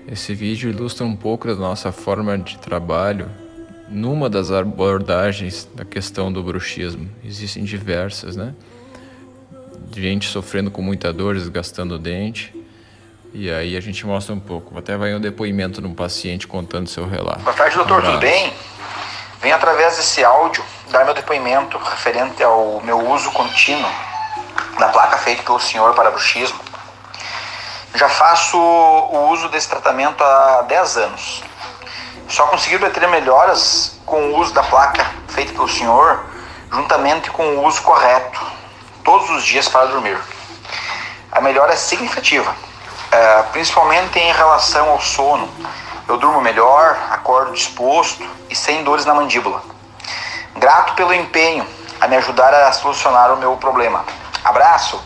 Esse vídeo ilustra um pouco da nossa forma de trabalho numa das abordagens da questão do bruxismo. Existem diversas, né? Gente sofrendo com muita dor, desgastando o dente. E aí a gente mostra um pouco. Até vai um depoimento de um paciente contando seu relato. Boa tarde, doutor. Tudo bem? Venho através desse áudio dar meu depoimento referente ao meu uso contínuo da placa feita pelo senhor para bruxismo. Já faço o uso desse tratamento há 10 anos. Só consegui obter melhoras com o uso da placa feita pelo senhor, juntamente com o uso correto, todos os dias para dormir. A melhora é significativa, principalmente em relação ao sono. Eu durmo melhor, acordo disposto e sem dores na mandíbula. Grato pelo empenho a me ajudar a solucionar o meu problema. Abraço!